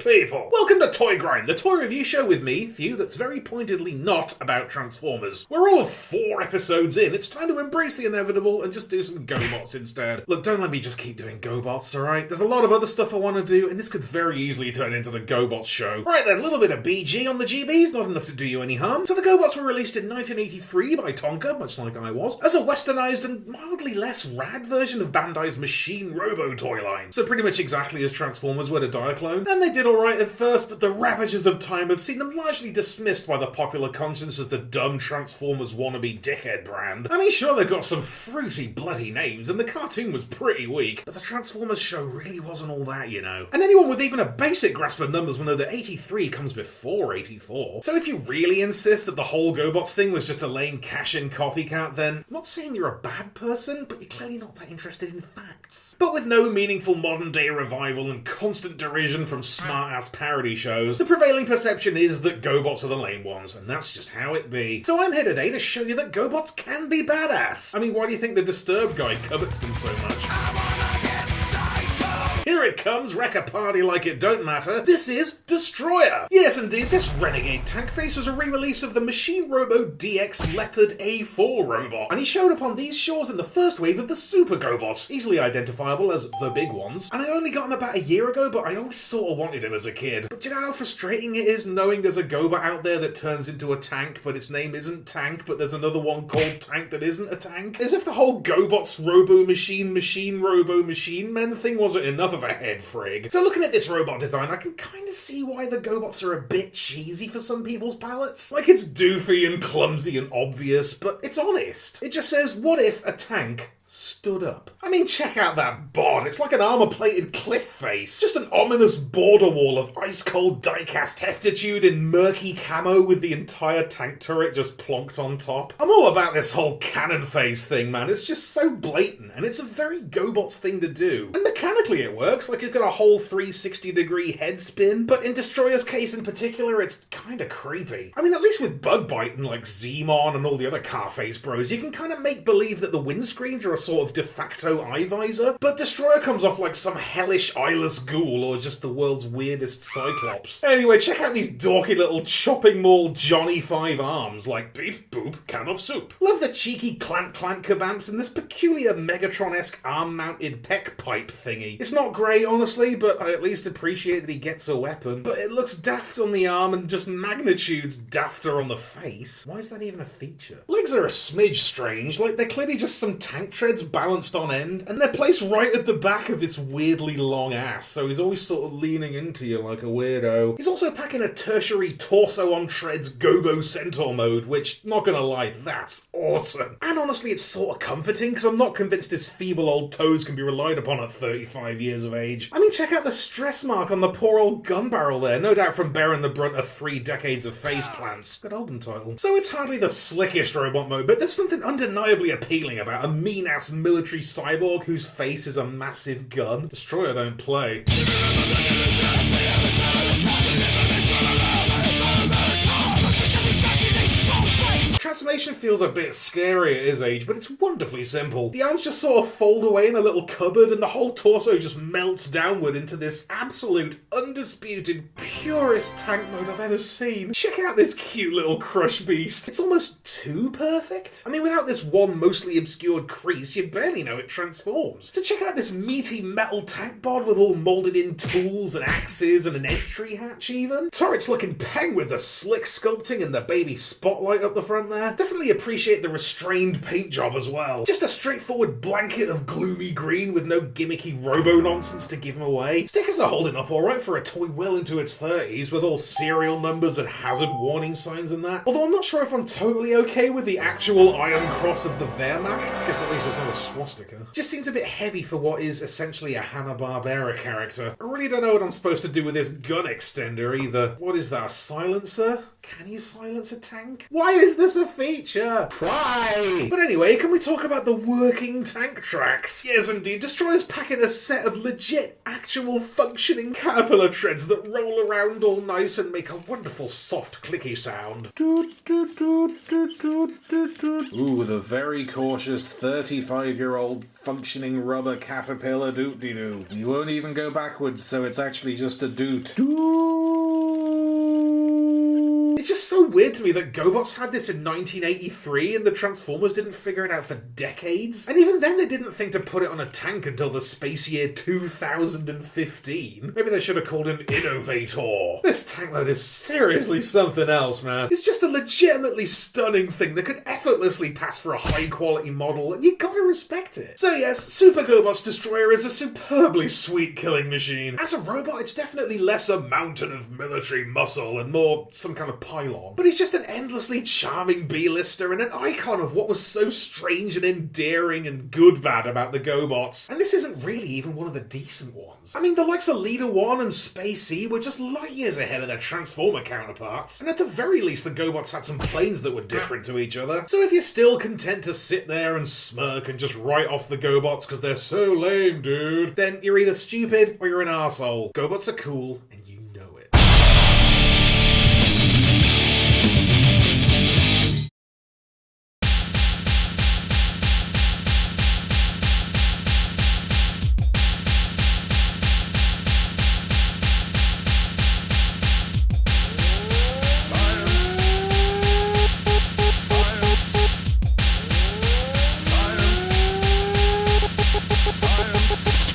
people! Welcome to Toygrind, the toy review show with me, Thew, that's very pointedly not about Transformers. We're all of 4 episodes in, it's time to embrace the inevitable and just do some GoBots instead. Look, don't let me just keep doing GoBots, alright? There's a lot of other stuff I want to do, and this could very easily turn into the GoBots show. Right then, a little bit of BG on the GBs, not enough to do you any harm. So the GoBots were released in 1983 by Tonka, much like I was, as a westernised and mildly less rad version of Bandai's Machine Robo toy line. So pretty much exactly as Transformers were to Diaclone. And they did alright at first, but the ravages of time had seen them largely dismissed by the popular conscience as the dumb Transformers wannabe dickhead brand. I mean, sure, they've got some fruity bloody names, and the cartoon was pretty weak, but the Transformers show really wasn't all that, you know. And anyone with even a basic grasp of numbers will know that 83 comes before 84. So if you really insist that the whole GoBots thing was just a lame cash-in copycat, then I'm not saying you're a bad person, but you're clearly not that interested in facts. But with no meaningful modern-day revival and constant derision from smart-ass parody shows, the prevailing perception is that GoBots are the lame ones, and that's just how it be. So I'm here today to show you that GoBots can be badass. I mean, why do you think the Disturbed guy covets them so much? Here it comes, wreck a party like it don't matter. This is Destroyer. Yes, indeed, this renegade tank face was a re-release of the Machine Robo DX Leopard A4 robot, and he showed up on these shores in the first wave of the Super GoBots, easily identifiable as the big ones. And I only got him about a year ago, but I always sort of wanted him as a kid. But do you know how frustrating it is knowing there's a GoBot out there that turns into a tank, but its name isn't Tank, but there's another one called Tank that isn't a tank? As if the whole GoBots Robo Machine Robo Machine Men thing wasn't enough of a head frig. So looking at this robot design, I can kind of see why the GoBots are a bit cheesy for some people's palates. Like, it's doofy and clumsy and obvious, but it's honest. It just says, what if a tank stood up? I mean, check out that bod. It's like an armor-plated cliff face. Just an ominous border wall of ice-cold die-cast heftitude in murky camo with the entire tank turret just plonked on top. I'm all about this whole cannon phase thing, man. It's just so blatant, and it's a very GoBots thing to do. And mechanically it works, like it's got a whole 360-degree head spin, but in Destroyer's case in particular, it's kinda creepy. I mean, at least with Bug Bite and like Zemon and all the other car face bros, you can kind of make believe that the windscreens are a sort of de facto eye visor, but Destroyer comes off like some hellish eyeless ghoul or just the world's weirdest Cyclops. Anyway, check out these dorky little chopping mall Johnny 5 arms, like beep boop can of soup. Love the cheeky clank kabamps and this peculiar Megatron-esque arm-mounted peck pipe thingy. It's not great, honestly, but I at least appreciate that he gets a weapon. But it looks daft on the arm and just magnitudes dafter on the face. Why is that even a feature? Legs are a smidge strange, like they're clearly just some tank treads balanced on end, and they're placed right at the back of this weirdly long ass, so he's always sort of leaning into you like a weirdo. He's also packing a tertiary torso on treads Go-Go Centaur mode, which, not gonna lie, that's awesome. And honestly, it's sort of comforting, because I'm not convinced his feeble old toes can be relied upon at 35 years of age. I mean, check out the stress mark on the poor old gun barrel there, no doubt from bearing the brunt of 3 decades of face plants. Good album title. So it's hardly the slickest robot mode, but there's something undeniably appealing about a mean-ass military cyborg whose face is a massive gun. Destroyer don't play. Transformation feels a bit scary at his age, but it's wonderfully simple. The arms just sort of fold away in a little cupboard and the whole torso just melts downward into this absolute, undisputed, purest tank mode I've ever seen. Check out this cute little crush beast. It's almost too perfect. I mean, without this one mostly obscured crease, you barely know it transforms. So check out this meaty metal tank bod with all moulded in tools and axes and an entry hatch even. Turret's looking peng with the slick sculpting and the baby spotlight up the front there. Definitely appreciate the restrained paint job as well. Just a straightforward blanket of gloomy green with no gimmicky robo-nonsense to give him away. Stickers are holding up alright for a toy well into its 30s with all serial numbers and hazard warning signs and that. Although I'm not sure if I'm totally okay with the actual Iron Cross of the Wehrmacht. Guess at least it's not a swastika. Just seems a bit heavy for what is essentially a Hanna-Barbera character. I really don't know what I'm supposed to do with this gun extender either. What is that, a silencer? Can you silence a tank? Why is this a feature? Why? But anyway, can we talk about the working tank tracks? Yes, indeed. Destroyer's packing a set of legit, actual, functioning caterpillar treads that roll around all nice and make a wonderful, soft, clicky sound. Ooh, the very cautious 35-year-old functioning rubber caterpillar doot-de-doo. You won't even go backwards, so it's actually just a doot. It's just so weird to me that GoBots had this in 1983 and the Transformers didn't figure it out for decades. And even then they didn't think to put it on a tank until the space year 2015. Maybe they should have called him Innovator. This tank mode is seriously something else, man. It's just a legitimately stunning thing that could effortlessly pass for a high quality model, and you gotta respect it. So yes, Super GoBots Destroyer is a superbly sweet killing machine. As a robot, it's definitely less a mountain of military muscle and more some kind of pylon. But he's just an endlessly charming B-lister and an icon of what was so strange and endearing and good bad about the GoBots. And this isn't really even one of the decent ones. I mean, the likes of Leader 1 and Space E were just light years ahead of their Transformer counterparts. And at the very least, the GoBots had some planes that were different to each other. So if you're still content to sit there and smirk and just write off the GoBots because they're so lame, dude, then you're either stupid or you're an arsehole. GoBots are cool, and